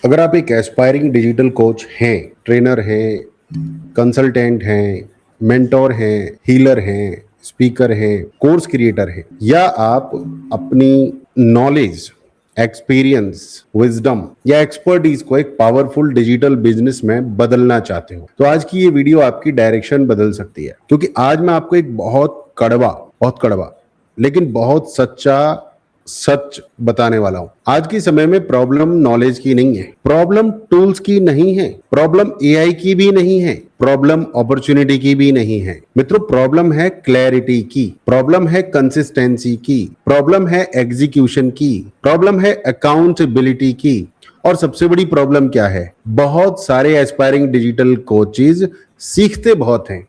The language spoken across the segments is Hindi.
अगर आप एक एस्पायरिंग डिजिटल कोच हैं, ट्रेनर हैं, कंसल्टेंट हैं, मेंटोर हैं, हीलर हैं, स्पीकर हैं, कोर्स क्रिएटर हैं, या आप अपनी नॉलेज, एक्सपीरियंस, विजडम या एक्सपर्टीज को एक पावरफुल डिजिटल बिजनेस में बदलना चाहते हो, तो आज की ये वीडियो आपकी डायरेक्शन बदल सकती है। क्योंकि आज मैं आपको एक बहुत कड़वा लेकिन बहुत सच्चा सच बताने वाला हूं। आज के समय में प्रॉब्लम नॉलेज की नहीं है, प्रॉब्लम टूल्स की नहीं है, प्रॉब्लम एआई की भी नहीं है, प्रॉब्लम अपॉर्चुनिटी की भी नहीं है मित्रों। प्रॉब्लम है क्लैरिटी की, प्रॉब्लम है कंसिस्टेंसी की, प्रॉब्लम है एग्जीक्यूशन की, प्रॉब्लम है अकाउंटेबिलिटी की। और सबसे बड़ी प्रॉब्लम क्या है? बहुत सारे एस्पायरिंग डिजिटल कोचेज सीखते बहुत हैं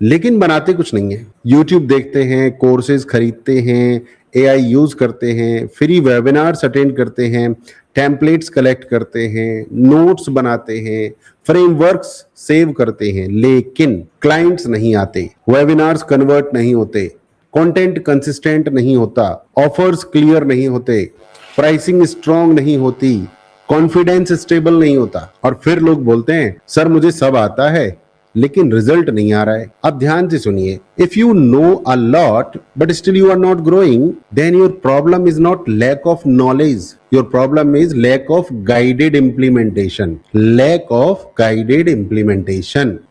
लेकिन बनाते कुछ नहीं है। यूट्यूब देखते हैं, कोर्सेज खरीदते हैं, एआई यूज करते हैं, फ्री वेबिनार्स अटेंड करते हैं, टेम्पलेट्स कलेक्ट करते हैं, नोट्स बनाते हैं, फ्रेमवर्क्स सेव करते हैं, लेकिन क्लाइंट्स नहीं आते, वेबिनार्स कन्वर्ट नहीं होते, कंटेंट कंसिस्टेंट नहीं होता, ऑफर्स क्लियर नहीं होते, प्राइसिंग स्ट्रांग नहीं होती, कॉन्फिडेंस स्टेबल नहीं होता। और फिर लोग बोलते हैं सर मुझे सब आता है लेकिन रिजल्ट नहीं आ रहा है। अब ध्यान से सुनिए, if you know a lot but still you are not growing, then your problem is not lack of knowledge, your problem is lack of guided implementation.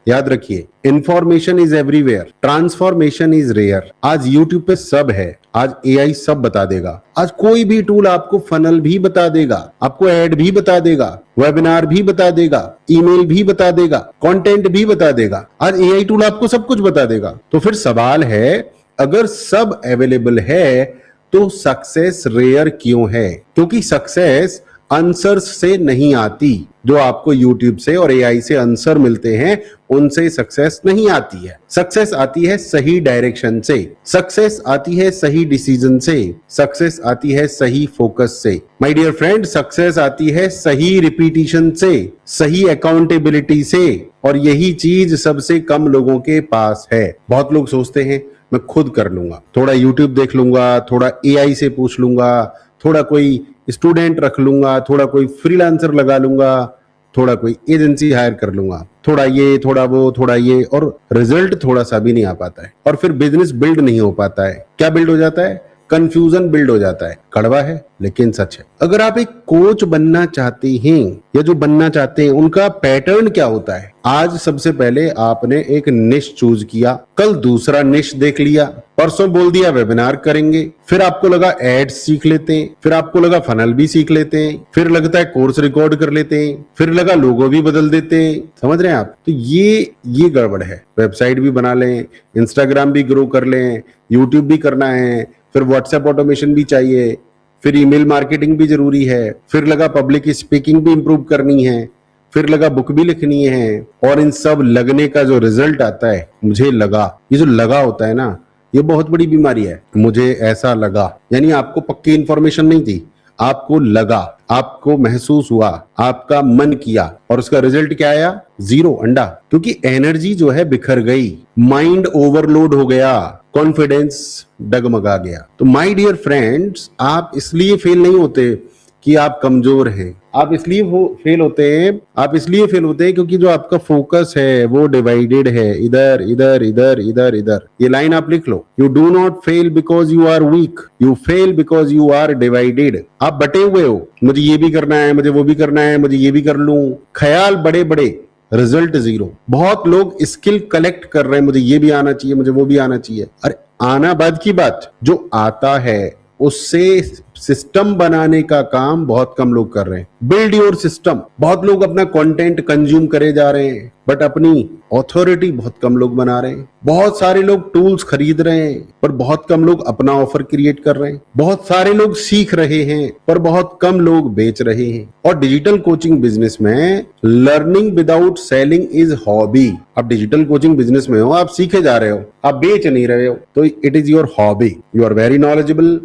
याद रखिए, information is everywhere, transformation is rare. आज यूट्यूब पे सब है, आज एआई सब बता देगा। आज कोई भी टूल आपको फनल भी बता देगा, आपको एड भी बता देगा, वेबिनार भी बता देगा, ईमेल भी बता देगा, कंटेंट भी बता देगा। आज एआई टूल आपको सब कुछ बता देगा। तो फिर सवाल है, अगर सब अवेलेबल है तो सक्सेस रेयर क्यों है? क्योंकि सक्सेस आंसर्स से नहीं आती। जो आपको यूट्यूब से और एआई से आंसर मिलते हैं उनसे सक्सेस नहीं आती है। सक्सेस आती है सही डायरेक्शन से, सक्सेस आती है सही डिसीजन से, सक्सेस आती है सही फोकस से। माय डियर फ्रेंड, सक्सेस आती है सही रिपीटिशन से, सही अकाउंटेबिलिटी से, और यही चीज सबसे कम लोगों के पास है। बहुत लोग सोचते हैं मैं खुद कर लूंगा, थोड़ा यूट्यूब देख लूंगा, थोड़ा एआई से पूछ लूंगा, थोड़ा कोई स्टूडेंट रख लूंगा, थोड़ा कोई फ्रीलांसर लगा लूंगा, थोड़ा कोई एजेंसी हायर कर लूंगा, थोड़ा ये थोड़ा वो थोड़ा ये, और रिजल्ट थोड़ा सा भी नहीं आ पाता है। और फिर बिजनेस बिल्ड नहीं हो पाता है। क्या बिल्ड हो जाता है? कंफ्यूजन बिल्ड हो जाता है। कड़वा है लेकिन सच है। अगर आप एक कोच बनना चाहते हैं या जो बनना चाहते हैं उनका पैटर्न क्या होता है? आज सबसे पहले आपने एक निश चूज किया, कल दूसरा निश देख लिया, परसों बोल दिया वेबिनार करेंगे, फिर आपको लगा एड्स सीख लेते हैं, फिर आपको लगा फनल भी सीख लेते हैं, फिर लगता है कोर्स रिकॉर्ड कर लेते हैं, फिर लगा लोगो भी बदल देते हैं। समझ रहे हैं आप? तो ये गड़बड़ है। वेबसाइट भी बना लें, इंस्टाग्राम भी ग्रो कर लें, यूट्यूब भी करना है, फिर व्हाट्सएप ऑटोमेशन भी चाहिए, फिर ईमेल मार्केटिंग भी जरूरी है, फिर लगा पब्लिक स्पीकिंग भी इंप्रूव करनी है, फिर लगा बुक भी लिखनी है। और इन सब लगने का जो रिजल्ट आता है, मुझे लगा, ये जो लगा होता है ना, ये बहुत बड़ी बीमारी है। मुझे ऐसा लगा, यानी आपको पक्की इंफॉर्मेशन नहीं थी, आपको लगा, आपको महसूस हुआ, आपका मन किया, और उसका रिजल्ट क्या आया? जीरो, अंडा। क्योंकि एनर्जी जो है बिखर गई, माइंड ओवरलोड हो गया, कॉन्फिडेंस डगमगा गया। तो माय डियर फ्रेंड्स, आप इसलिए फेल नहीं होते कि आप कमजोर हैं, आप इसलिए फेल होते हैं क्योंकि जो आपका फोकस है वो डिवाइडेड है, इधर इधर इधर इधर इधर। ये लाइन आप लिख लो, you do not fail because you are weak, you fail because you are divided. आप बटे हुए हो, मुझे ये भी करना है, मुझे वो भी करना है, मुझे ये भी कर लूं, ख्याल बड़े बड़े, रिजल्ट जीरो। बहुत लोग स्किल कलेक्ट कर रहे हैं, मुझे ये भी आना चाहिए, मुझे वो भी आना चाहिए। अरे आना बाद की बात, जो आता है उससे सिस्टम बनाने का काम बहुत कम लोग कर रहे हैं। Build your system. बहुत लोग अपना कंटेंट कंज्यूम करे जा रहे हैं, बट अपनी ऑथोरिटी बहुत कम लोग बना रहे हैं। बहुत सारे लोग टूल्स खरीद रहे हैं, पर बहुत कम लोग अपना ऑफर क्रिएट कर रहे हैं। बहुत सारे लोग सीख रहे हैं, पर बहुत कम लोग बेच रहे हैं। और डिजिटल कोचिंग बिजनेस में learning without selling is hobby. आप डिजिटल कोचिंग बिजनेस में हो, आप सीखे जा रहे हो, आप बेच नहीं रहे हो, तो it is your hobby. You are very knowledgeable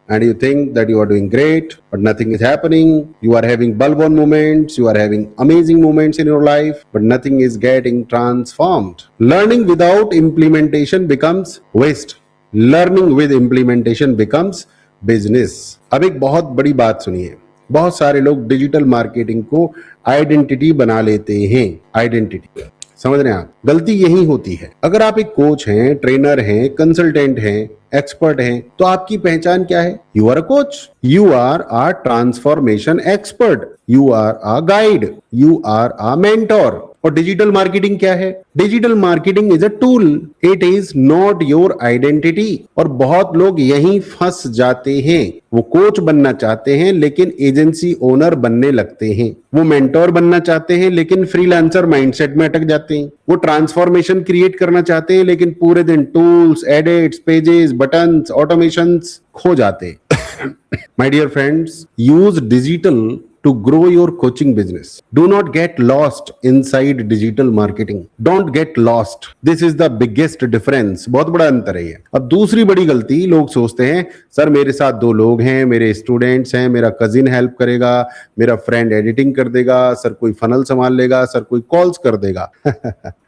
and you think that you are doing great, but nothing is happening. You are having bulb-on moments, you are having amazing moments in your life, but nothing is getting transformed. Learning without implementation becomes waste. Learning with implementation becomes business. अब एक बहुत बड़ी बात सुनिए, बहुत सारे लोग डिजिटल मार्केटिंग को आइडेंटिटी बना लेते हैं। आइडेंटिटी, समझ रहे हैं आप? गलती यही होती है। अगर आप एक कोच हैं, ट्रेनर हैं, कंसल्टेंट हैं, एक्सपर्ट हैं, तो आपकी पहचान क्या है? You are a coach, you are a transformation expert, you are a guide, you are a mentor. और डिजिटल मार्केटिंग क्या है? Digital marketing is a tool, it is not your identity. और बहुत लोग यहीं फंस जाते हैं। वो कोच बनना चाहते हैं लेकिन एजेंसी ओनर बनने लगते हैं। वो मेंटोर बनना चाहते हैं लेकिन फ्रीलांसर माइंडसेट में अटक जाते हैं। वो ट्रांसफॉर्मेशन क्रिएट करना चाहते हैं लेकिन पूरे दिन tools, edits, pages, buttons, automations खो जाते हैं। My dear friends, use digital to grow your coaching business. Do not get lost inside digital marketing. Don't get lost. This is the biggest difference. बहुत बड़ा अंतर है ये। अब दूसरी बड़ी गलती, लोग सोचते हैं सर मेरे साथ 2 लोग हैं, मेरे स्टूडेंट्स हैं, मेरा कजिन हेल्प करेगा, मेरा फ्रेंड एडिटिंग कर देगा, सर कोई फनल संभाल लेगा, सर कोई कॉल्स कर देगा।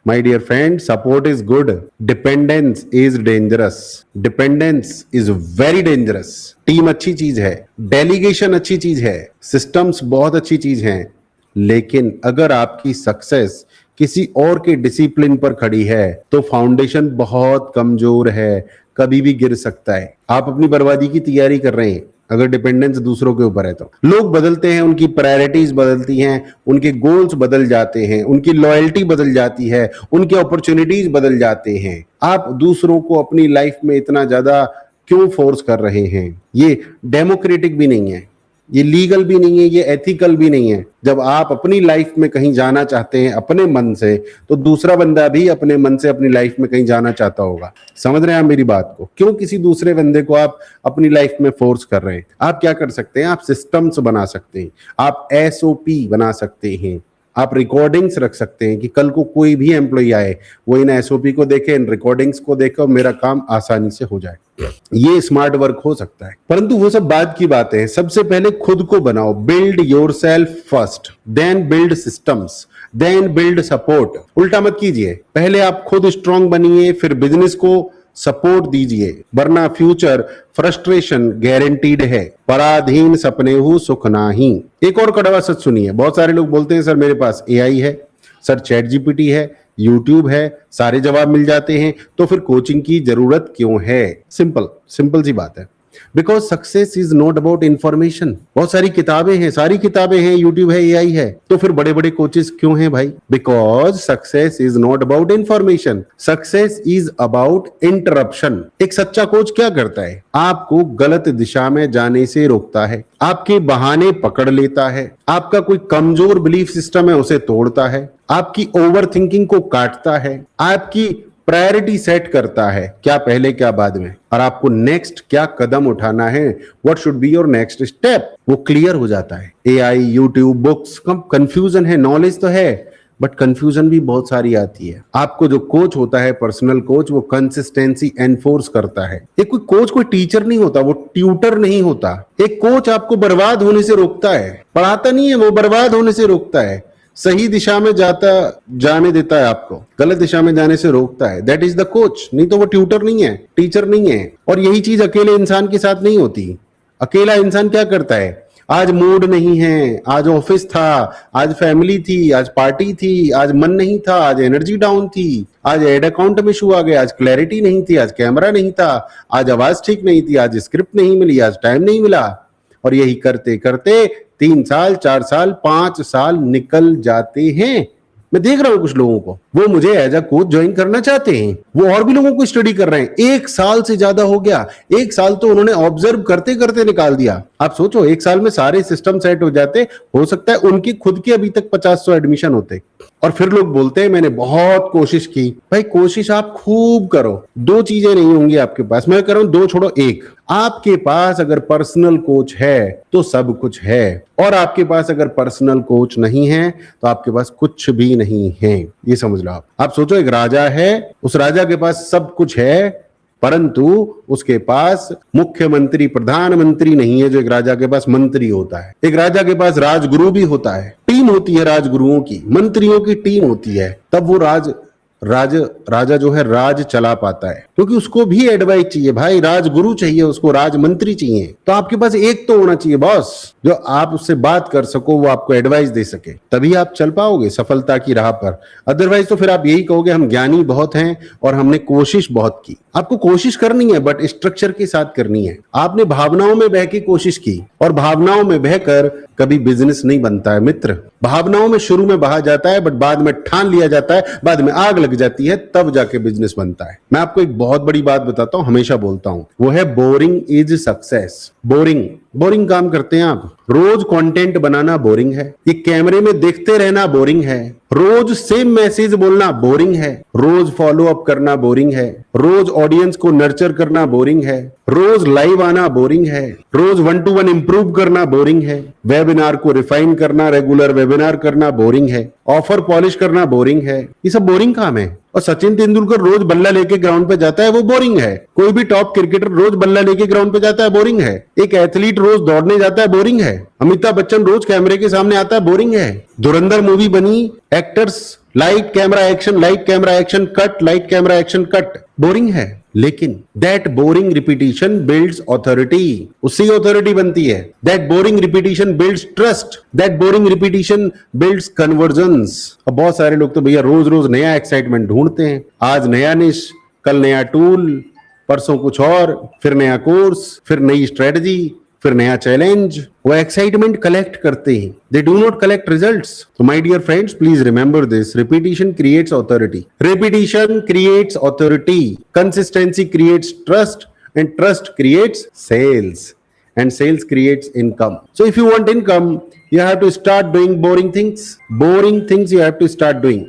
My dear friend, support is good. Dependence is dangerous. Dependence is very dangerous. Team अच्छी चीज है, डेलीगेशन अच्छी चीज है, सिस्टम्स बहुत अच्छी चीज हैं, लेकिन अगर आपकी सक्सेस किसी और के डिसिप्लिन पर खड़ी है तो फाउंडेशन बहुत कमजोर है, कभी भी गिर सकता है। आप अपनी बर्बादी की तैयारी कर रहे हैं अगर डिपेंडेंस दूसरों के ऊपर है तो। लोग बदलते हैं, उनकी प्रायोरिटीज बदलती हैं, उनके गोल्स बदल जाते हैं, उनकी लॉयल्टी बदल जाती है, उनके अपॉर्चुनिटीज बदल जाते हैं। आप दूसरों को अपनी लाइफ में इतना ज्यादा क्यों फोर्स कर रहे हैं? ये डेमोक्रेटिक भी नहीं है, ये लीगल भी नहीं है, ये एथिकल भी नहीं है। जब आप अपनी लाइफ में कहीं जाना चाहते हैं अपने मन से, तो दूसरा बंदा भी अपने मन से अपनी लाइफ में कहीं जाना चाहता होगा। समझ रहे हैं आप मेरी बात को? क्यों किसी दूसरे बंदे को आप अपनी लाइफ में फोर्स कर रहे हैं? आप क्या कर सकते हैं? आप सिस्टम्स बना सकते हैं, आप SOP बना सकते हैं, आप रिकॉर्डिंग्स रख सकते हैं कि कल को कोई भी एम्प्लॉय आए, वो इन SOP को देखे, इन रिकॉर्डिंग्स को देखे और मेरा काम आसानी से हो जाए। ये स्मार्ट वर्क हो सकता है, परंतु वो सब बाद की बातें हैं। सबसे पहले खुद को बनाओ। Build yourself first, then build systems, then build support. उल्टा मत कीजिए, पहले आप खुद स्ट्रांग बनिए, फिर बिजनेस को सपोर्ट दीजिए, वरना फ्यूचर फ्रस्ट्रेशन गारंटीड है। पराधीन सपने हूं सुख नाही। एक और कड़वा सच सुनिए। बहुत सारे लोग बोलते हैं सर मेरे पास AI है, सर ChatGPT है, YouTube है, सारे जवाब मिल जाते हैं, तो फिर कोचिंग की जरूरत क्यों है? सिंपल सी बात है। Because success is not about information. बहुत सारी किताबें हैं, सारी किताबें हैं, यूट्यूब है, AI है, तो फिर बड़े बड़े कोचेस क्यों हैं भाई? Because success is not about information, success is about interruption. एक सच्चा कोच क्या करता है? आपको गलत दिशा में जाने से रोकता है, आपके बहाने पकड़ लेता है, आपका कोई कमजोर बिलीफ सिस्टम है उसे तोड़ता है, आपकी ओवर थिंकिंग को काटता है, आपकी प्रायोरिटी सेट करता है, क्या पहले क्या बाद में, और आपको नेक्स्ट क्या कदम उठाना है, what should be your next step, वो क्लियर हो जाता है। AI, यूट्यूब, बुक्स, कम कंफ्यूजन है, नॉलेज तो है, बट कंफ्यूजन भी बहुत सारी आती है। आपको जो कोच होता है, पर्सनल कोच, वो कंसिस्टेंसी एनफोर्स करता है। एक कोई कोच कोई टीचर नहीं होता, वो ट्यूटर नहीं होता। एक कोच आपको बर्बाद होने से रोकता है, पढ़ाता नहीं है, वो बर्बाद होने से रोकता है। सही दिशा में जाने देता है, आपको गलत दिशा में जाने से रोकता है। That is the coach. नहीं तो वो ट्यूटर नहीं है, टीचर नहीं है। और यही चीज अकेले इंसान के साथ नहीं होती। अकेला इंसान क्या करता है? आज मूड नहीं है, आज ऑफिस था, आज फैमिली थी, आज पार्टी थी, आज मन नहीं था, आज एनर्जी डाउन थी, आज एड अकाउंट में इशू आ गया, आज क्लैरिटी नहीं थी, आज कैमरा नहीं था, आज आवाज ठीक नहीं थी, आज स्क्रिप्ट नहीं मिली, आज टाइम नहीं मिला। और यही करते करते 3 साल, 4 साल, 5 साल निकल जाते हैं। मैं देख रहा हूं कुछ लोगों को, वो मुझे एज अ कोच ज्वाइन करना चाहते हैं, वो और भी लोगों को स्टडी कर रहे हैं। 1 साल से ज्यादा हो गया, 1 साल तो उन्होंने ऑब्जर्व करते करते निकाल दिया। आप सोचो 1 साल में सारे सिस्टम सेट हो जाते, हो सकता है उनकी खुद के अभी तक 50-100 एडमिशन होते। और फिर लोग बोलते हैं मैंने बहुत कोशिश की। भाई कोशिश आप खूब करो, 2 चीजें नहीं होंगी आपके पास। मैं कह रहा हूं 2 छोड़ो 1। आपके पास अगर पर्सनल कोच है तो सब कुछ है, और आपके पास अगर पर्सनल कोच नहीं है तो आपके पास कुछ भी नहीं है। ये समझ लो। आप सोचो एक राजा है, उस राजा के पास सब कुछ है, परंतु उसके पास मुख्यमंत्री, प्रधानमंत्री नहीं है, जो एक राजा के पास मंत्री होता है। एक राजा के पास राजगुरु भी होता है, टीम होती है राजगुरुओं की, मंत्रियों की टीम होती है, तब वो राज राजा जो है राज चला पाता है, क्योंकि उसको भी एडवाइस चाहिए भाई, राजगुरु चाहिए उसको, राजमंत्री चाहिए। तो आपके पास एक तो होना चाहिए बॉस, जो आप उससे बात कर सको, वो आपको एडवाइस दे सके, तभी आप चल पाओगे सफलता की राह पर। अदरवाइज तो फिर आप यही कहोगे हम ज्ञानी बहुत हैं और हमने कोशिश बहुत की। आपको कोशिश करनी है बट स्ट्रक्चर के साथ करनी है। आपने भावनाओं में बह के कोशिश की और भावनाओं में बहकर कभी बिजनेस नहीं बनता है मित्र। भावनाओं में शुरू में बहा जाता है बट बाद में ठान लिया जाता है, बाद में आग लग जाती है, तब जाके बिजनेस बनता है। मैं आपको एक बहुत बड़ी बात बताता हूं, हमेशा बोलता हूं, वो है बोरिंग इज सक्सेस। बोरिंग काम करते हैं आप। रोज कंटेंट बनाना बोरिंग है, ये कैमरे में देखते रहना बोरिंग है, रोज सेम मैसेज बोलना बोरिंग है, रोज फॉलो अप करना बोरिंग है, रोज ऑडियंस को नर्चर करना बोरिंग है, रोज लाइव आना बोरिंग है, रोज 1-to-1 इंप्रूव करना बोरिंग है, वेबिनार को रिफाइन करना, रेगुलर वेबिनार करना बोरिंग है, ऑफर पॉलिश करना बोरिंग है। ये सब बोरिंग काम है। और सचिन तेंदुलकर रोज बल्ला लेके ग्राउंड पे जाता है, वो बोरिंग है। कोई भी टॉप क्रिकेटर रोज बल्ला लेके ग्राउंड पे जाता है, बोरिंग है। एक एथलीट रोज दौड़ने जाता है, बोरिंग है। अमिताभ बच्चन रोज कैमरे के सामने आता है, बोरिंग है। धुरंधर मूवी बनी, actors light camera action cut, light camera action cut, boring है। लेकिन that boring repetition builds authority, उससे ऑथोरिटी बनती है। That boring repetition builds trust, that boring repetition builds convergence. अब बहुत सारे लोग तो भैया रोज रोज नया एक्साइटमेंट ढूंढते हैं। आज नया निश, कल नया टूल, परसों कुछ और, फिर नया कोर्स, फिर नई स्ट्रेटजी, फिर नया चैलेंज। वो एक्साइटमेंट कलेक्ट करते हैं, they do not collect results. तो my dear friends, please remember this, repetition creates authority, repetition creates authority, consistency creates trust, and trust creates sales, and sales creates income. So if you want income, you have to start doing boring things you have to start doing.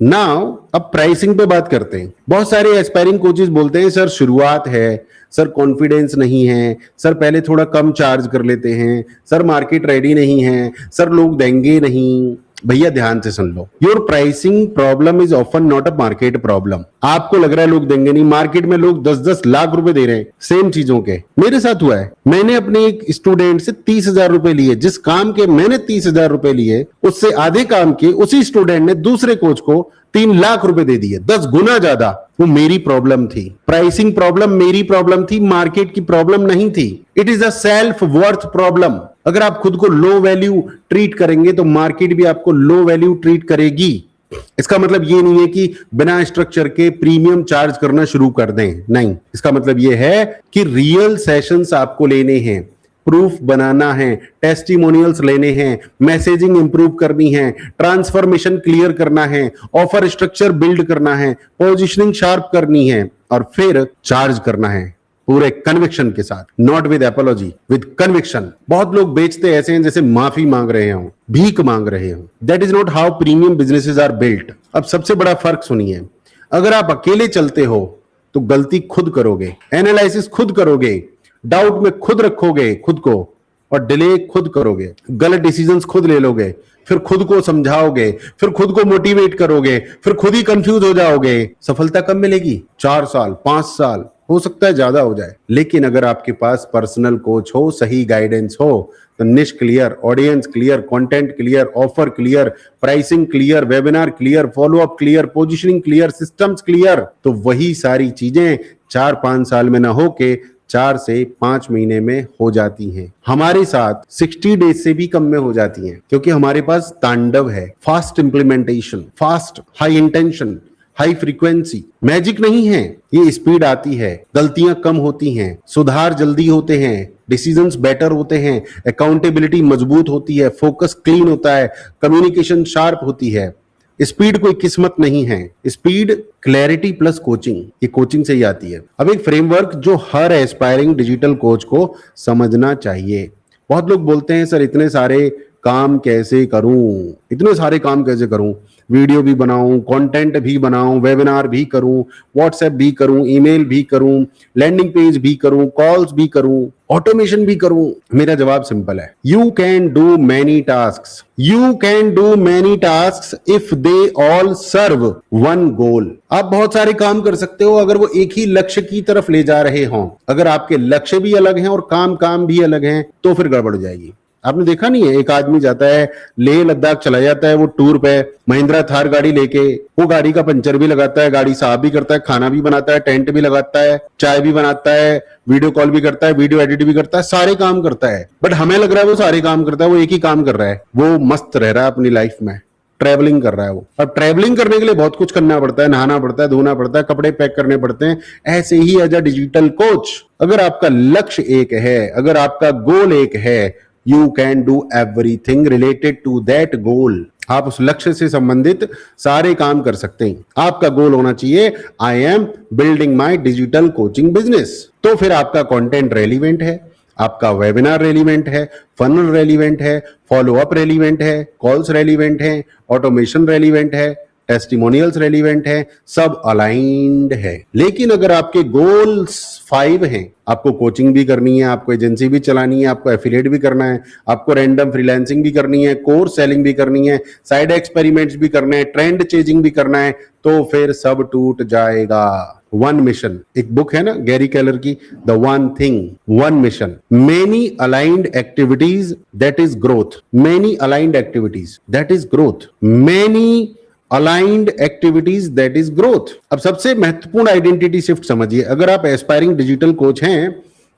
Now अब प्राइसिंग पे बात करते हैं। बहुत सारे एस्पायरिंग कोचेस बोलते हैं सर शुरुआत है, सर कॉन्फिडेंस नहीं है, सर पहले थोड़ा कम चार्ज कर लेते हैं, सर मार्केट रेडी नहीं है, सर लोग देंगे नहीं। भैया ध्यान से सुन लो, your pricing problem is often not a market problem. आपको लग रहा है लोग देंगे नहीं, मार्केट में लोग 10-10 लाख रुपए दे रहे हैं सेम चीजों के। मेरे साथ हुआ है, मैंने अपने एक स्टूडेंट से 30,000 रुपए लिए, जिस काम के मैंने 30,000 रुपए लिए, उससे आधे काम के उसी स्टूडेंट ने दूसरे कोच को 3 लाख रुपए दे दिए, 10 गुना ज्यादा। वो मेरी प्रॉब्लम थी, प्राइसिंग प्रॉब्लम मेरी प्रॉब्लम थी, मार्केट की प्रॉब्लम नहीं थी। It is a self worth problem. अगर आप खुद को लो वैल्यू ट्रीट करेंगे तो मार्केट भी आपको लो वैल्यू ट्रीट करेगी। इसका मतलब ये नहीं है कि बिना स्ट्रक्चर के प्रीमियम चार्ज करना शुरू कर दें, नहीं। इसका मतलब ये है कि रियल सेशंस आपको लेने हैं, प्रूफ बनाना है, टेस्टिमोनियल्स लेने हैं, मैसेजिंग इंप्रूव करनी है, ट्रांसफॉर्मेशन क्लियर करना है, ऑफर स्ट्रक्चर बिल्ड करना है, पोजीशनिंग शार्प करनी है, और फिर चार्ज करना है पूरे कन्विक्शन के साथ, not with apiology, with conviction. बहुत लोग बेचते ऐसे हैं जैसे माफी मांग रहे हो, भीख मांग रहे हो। That is not how premium businesses are built. अब सबसे बड़ा फर्क सुनिए, अगर आप अकेले चलते हो तो गलती खुद करोगे, एनालिसिस खुद करोगे, डाउट में खुद रखोगे खुद को, और डिले खुद करोगे, गलत डिसीजंस खुद ले लोगे, फिर खुद को समझाओगे, फिर खुद को मोटिवेट करोगे, फिर खुद ही कंफ्यूज हो जाओगे। सफलता कब मिलेगी? 4 साल, 5 साल, हो सकता है ज्यादा हो जाए। लेकिन अगर आपके पास पर्सनल कोच हो, सही गाइडेंस हो, तो निश clear, audience clear, content clear, offer clear, pricing clear, webinar clear, follow up clear, positioning clear, systems clear, तो वही सारी चीजें 4-5 साल में ना होके 4 से 5 महीने में हो जाती हैं। हमारे साथ 60 डेज से भी कम में हो जाती हैं, क्योंकि हमारे पास तांडव है, fast implementation, fast high intention, high frequency. Magic नहीं है, ये स्पीड आती है, गलतियां कम होती हैं, सुधार जल्दी होते हैं, डिसीजंस बेटर होते हैं, अकाउंटेबिलिटी मजबूत होती है, फोकस क्लीन होता है, कम्युनिकेशन शार्प होती है। स्पीड कोई किस्मत नहीं है, स्पीड क्लैरिटी प्लस कोचिंग, ये कोचिंग से ही आती है। अब एक फ्रेमवर्क जो हर एस्पायरिंग डिजिटल कोच को समझना चाहिए। बहुत लोग बोलते हैं सर इतने सारे काम कैसे करूं, इतने सारे काम कैसे करूं, वीडियो भी बनाऊं, कंटेंट भी बनाऊं, वेबिनार भी करूं, व्हाट्सएप भी करूं, ईमेल भी करूं, लैंडिंग पेज भी करूं, कॉल्स भी करूं, ऑटोमेशन भी करूं। मेरा जवाब सिंपल है, you can do many tasks, you can do many tasks if they all serve one goal. आप बहुत सारे काम कर सकते हो अगर वो एक ही लक्ष्य की तरफ ले जा रहे हों। अगर आपके लक्ष्य भी अलग हैं और काम भी अलग हैं तो फिर गड़बड़ हो जाएगी। आपने देखा नहीं है, एक आदमी जाता है लेह लद्दाख चला जाता है वो टूर पे, महिंद्रा थार गाड़ी लेके, वो गाड़ी का पंचर भी लगाता है, गाड़ी साफ भी करता है, खाना भी बनाता है, टेंट भी लगाता है, चाय भी बनाता है, वीडियो कॉल भी करता है, वीडियो एडिट भी करता है, सारे काम करता है। बट हमें लग रहा है वो सारे काम करता है, वो एक ही काम कर रहा है, वो मस्त रह रहा है अपनी लाइफ में, ट्रैवलिंग कर रहा है वो। अब ट्रैवलिंग करने के लिए बहुत कुछ करना पड़ता है, नहाना पड़ता है, धोना पड़ता है, कपड़े पैक करने पड़ते हैं। ऐसे ही एज अ डिजिटल कोच, अगर आपका लक्ष्य एक है, अगर आपका गोल एक है, you can do everything related to that goal. आप उस लक्ष्य से संबंधित सारे काम कर सकते हैं। आपका गोल होना चाहिए, I am building my digital coaching business. तो फिर आपका कंटेंट रेलिवेंट है, आपका वेबिनार रेलिवेंट है, फनल रेलिवेंट है, फॉलो अप रेलिवेंट है, कॉल्स रेलिवेंट है, ऑटोमेशन रेलिवेंट है, टेस्टिमोनियल्स रेलिवेंट है, सब अलाइंड है। लेकिन अगर आपके गोल्स 5 हैं, आपको कोचिंग भी करनी है, आपको एजेंसी भी चलानी है, आपको एफिलिएट भी करना है, आपको रैंडम फ्रीलांसिंग भी करनी है, कोर्स सेलिंग भी करनी है, साइड एक्सपेरिमेंट्स भी करने हैं, ट्रेंड चेजिंग भी करना है, तो फिर सब टूट जाएगा। वन मिशन, एक बुक है ना गैरी केलर की, the one thing, one mission, many aligned activities that is growth, many aligned activities that is growth, many aligned activities that is growth. अब सबसे महत्वपूर्ण आइडेंटिटी शिफ्ट समझिए, अगर आप एस्पायरिंग डिजिटल कोच हैं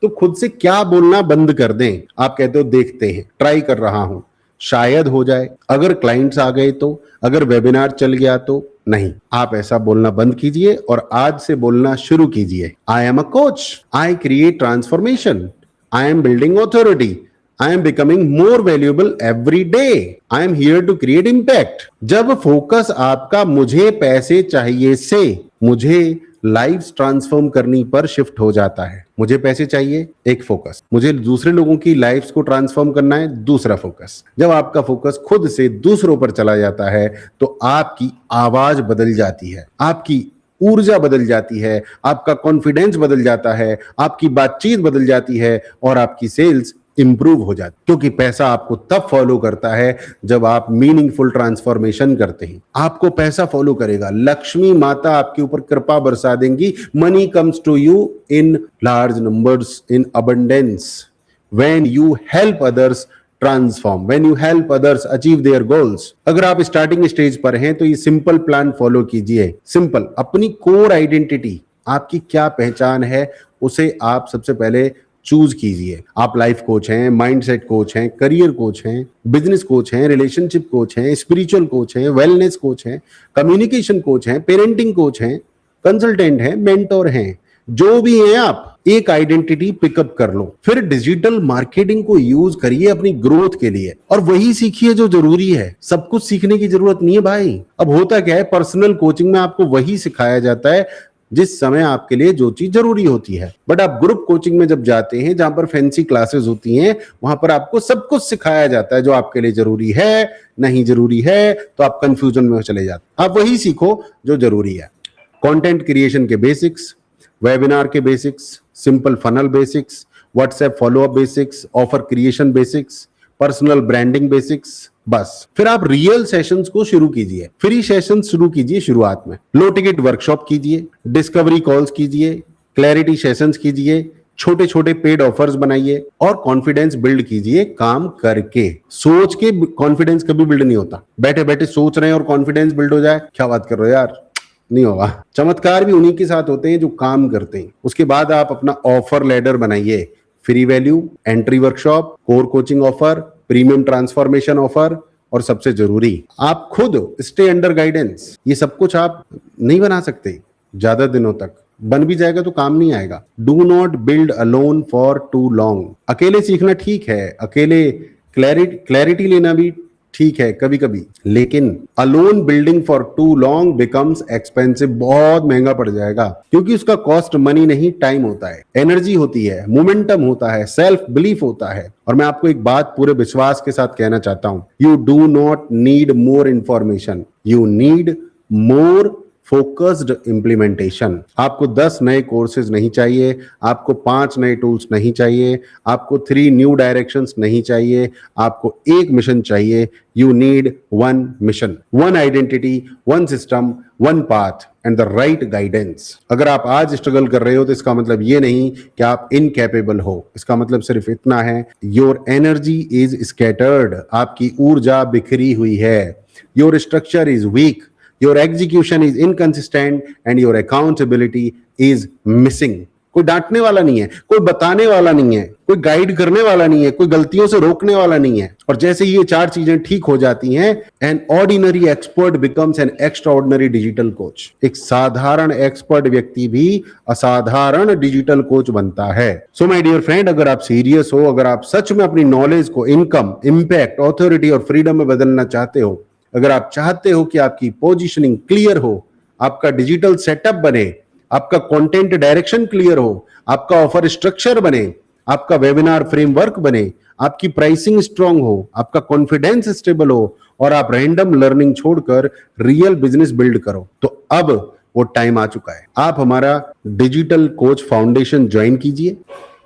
तो खुद से क्या बोलना बंद कर दें। आप कहते हो देखते हैं, ट्राई कर रहा हूं, शायद हो जाए, अगर क्लाइंट्स आ गए तो, अगर वेबिनार चल गया तो। नहीं, आप ऐसा बोलना बंद कीजिए और आज से बोलना शुरू कीजिए, I am a coach, I create transformation, I am building authority, I am becoming more valuable every day. I am here to create impact. जब फोकस आपका मुझे पैसे चाहिए से मुझे लाइव्स ट्रांसफॉर्म करनी पर शिफ्ट हो जाता है, मुझे पैसे चाहिए एक फोकस, मुझे दूसरे लोगों की लाइफ्स को ट्रांसफॉर्म करना है दूसरा फोकस। जब आपका फोकस खुद से दूसरों पर चला जाता है तो आपकी आवाज बदल जाती है, आपकी ऊर्जा बदल जाती है, आपका कॉन्फिडेंस बदल जाता है, आपकी बातचीत बदल जाती है और आपकी सेल्स इंप्रूव हो जाती, क्योंकि पैसा आपको तब फॉलो करता है जब आप मीनिंगफुल ट्रांसफॉर्मेशन करते हैं। आपको पैसा फॉलो करेगा, लक्ष्मी माता आपके ऊपर कृपा बरसा देंगी, money comes to you in large numbers, in abundance, when you help others transform, when you help others achieve their goals. अगर आप स्टार्टिंग स्टेज पर हैं तो ये सिंपल प्लान फॉलो कीजिए। सिंपल, अपनी कोर आइडेंटिटी, आपकी क्या पहचान है उसे आप सबसे पहले चूज कीजिए। आप लाइफ कोच हैं, माइंडसेट कोच हैं, करियर कोच हैं, बिजनेस कोच हैं, रिलेशनशिप कोच हैं, स्पिरिचुअल कोच हैं, वेलनेस कोच हैं, कम्युनिकेशन कोच हैं, पेरेंटिंग कोच हैं, कंसल्टेंट हैं, मेंटोर हैं, जो भी हैं आप एक आइडेंटिटी पिकअप कर लो। फिर डिजिटल मार्केटिंग को यूज करिए अपनी ग्रोथ के लिए और वही सीखिए जो जरूरी है। सब कुछ सीखने की जरूरत नहीं है भाई। अब होता क्या है, पर्सनल कोचिंग में आपको वही सिखाया जाता है जिस समय आपके लिए जो चीज जरूरी होती है। बट आप ग्रुप कोचिंग में जब जाते हैं, जहां पर फैंसी क्लासेस होती हैं, वहां पर आपको सब कुछ सिखाया जाता है जो आपके लिए जरूरी है, नहीं जरूरी है तो आप कंफ्यूजन में चले जाते हैं। आप वही सीखो जो जरूरी है। कंटेंट क्रिएशन के बेसिक्स, वेबिनार के basics, simple funnel basics, WhatsApp follow up basics, offer creation basics, personal branding basics, बस। फिर आप रियल सेशंस को शुरू कीजिए, फ्री सेशंस शुरू कीजिए शुरुआत में, लो टिकट वर्कशॉप कीजिए, डिस्कवरी कॉल्स कीजिए, क्लैरिटी सेशंस कीजिए, छोटे छोटे पेड ऑफर्स बनाइए और कॉन्फिडेंस बिल्ड कीजिए काम करके। सोच के कॉन्फिडेंस कभी बिल्ड नहीं होता। बैठे बैठे सोच रहे हैं और कॉन्फिडेंस बिल्ड हो जाए, क्या बात कर रहे हो यार, नहीं होगा। चमत्कार भी उन्हीं के साथ होते हैं जो काम करते हैं। उसके बाद आप अपना ऑफर लेडर बनाइए, free value, entry workshop, core coaching offer, premium transformation offer और सबसे जरूरी आप खुद स्टे अंडर गाइडेंस। ये सब कुछ आप नहीं बना सकते ज्यादा दिनों तक, बन भी जाएगा तो काम नहीं आएगा। Do not build alone for too long. अकेले सीखना ठीक है, अकेले क्लैरिटी लेना भी ठीक है कभी कभी, लेकिन alone building for too long becomes expensive, बहुत महंगा पड़ जाएगा, क्योंकि उसका कॉस्ट मनी नहीं टाइम होता है, एनर्जी होती है, मोमेंटम होता है, सेल्फ बिलीफ होता है। और मैं आपको एक बात पूरे विश्वास के साथ कहना चाहता हूं, you do not need more information, you need more focused implementation. आपको 10 नए कोर्सेज नहीं चाहिए, आपको 5 नए टूल्स नहीं चाहिए, आपको 3 न्यू डायरेक्शंस नहीं चाहिए, आपको एक मिशन चाहिए। You need one mission, one identity, one system, one path and the right guidance. अगर आप आज स्ट्रगल कर रहे हो तो इसका मतलब ये नहीं कि आप इनकैपेबल हो, इसका मतलब सिर्फ इतना है, योर एनर्जी इज स्कैटर्ड, आपकी ऊर्जा बिखरी हुई है, your structure is weak, your execution is inconsistent and your accountability is missing. कोई डांटने वाला नहीं है, कोई बताने वाला नहीं है, कोई गाइड करने वाला नहीं है, कोई गलतियों से रोकने वाला नहीं है। और जैसे ये 4 चीजें ठीक हो जाती हैं, an ordinary expert becomes N extraordinary digital coach. एक साधारण एक्सपर्ट व्यक्ति भी असाधारण डिजिटल कोच बनता है। सो माय डियर फ्रेंड, अगर आप सीरियस हो, अगर आप सच में अपनी नॉलेज को इनकम, इंपैक्ट, ऑथोरिटी और फ्रीडम में बदलना चाहते हो, अगर आप चाहते हो कि आपकी पोजीशनिंग क्लियर हो, आपका डिजिटल सेटअप बने, आपका कंटेंट डायरेक्शन क्लियर हो, आपका ऑफर स्ट्रक्चर बने, आपका वेबिनार फ्रेमवर्क बने, आपकी प्राइसिंग स्ट्रांग हो, आपका कॉन्फिडेंस स्टेबल हो और आप रैंडम लर्निंग छोड़कर रियल बिजनेस बिल्ड करो, तो अब वो टाइम आ चुका है। आप हमारा डिजिटल कोच फाउंडेशन ज्वाइन कीजिए,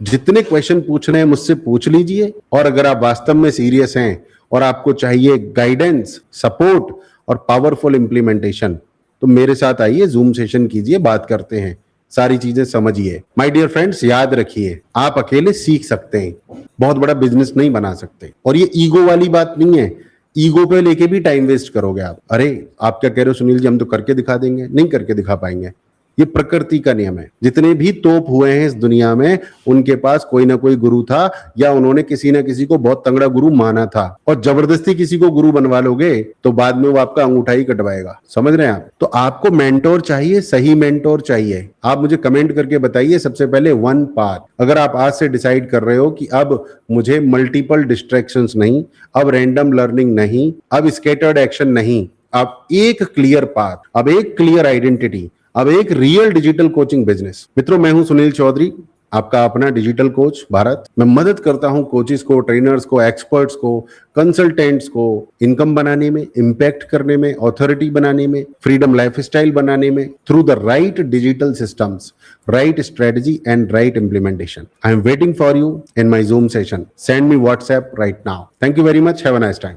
जितने क्वेश्चन पूछ रहे हैं मुझसे पूछ लीजिए, और अगर आप वास्तव में सीरियस हैं और आपको चाहिए गाइडेंस, सपोर्ट और पावरफुल इंप्लीमेंटेशन, तो मेरे साथ आइए, जूम सेशन कीजिए, बात करते हैं, सारी चीजें समझिए। माय डियर फ्रेंड्स, याद रखिए, आप अकेले सीख सकते हैं, बहुत बड़ा बिजनेस नहीं बना सकते। और ये ईगो वाली बात नहीं है, ईगो पे लेके भी टाइम वेस्ट करोगे आप। अरे आप क्या कह रहे हो सुनील जी, हम तो करके दिखा देंगे, नहीं करके दिखा पाएंगे। ये प्रकृति का नियम है। जितने भी तोप हुए हैं इस दुनिया में, उनके पास कोई ना कोई गुरु था, या उन्होंने किसी ना किसी को बहुत तगड़ा गुरु माना था। और जबरदस्ती किसी को गुरु बनवा लोगे तो बाद में वो आपका अंगूठा ही कटवाएगा। समझ रहे हैं आप? तो आपको मेंटोर चाहिए, सही मेंटोर चाहिए। आप मुझे कमेंट करके बताइए सबसे पहले वन पाथ। अगर आप आज से डिसाइड कर रहे हो कि अब मुझे मल्टीपल डिस्ट्रैक्शंस नहीं, अब रैंडम लर्निंग नहीं, अब स्कैटर्ड एक्शन नहीं, अब एक क्लियर पाथ, अब एक क्लियर आइडेंटिटी, अब एक रियल डिजिटल कोचिंग बिजनेस। मित्रों, मैं हूं सुनील चौधरी, आपका अपना डिजिटल कोच भारत। मैं मदद करता हूं कोचेस को, ट्रेनर्स को, एक्सपर्ट्स को, कंसल्टेंट्स को इनकम बनाने में, इंपैक्ट करने में, ऑथोरिटी बनाने में, फ्रीडम लाइफस्टाइल बनाने में, through the right digital systems, right strategy and right implementation. I am waiting for you in my zoom session. Send me WhatsApp right now. Thank you very much. Have a nice time.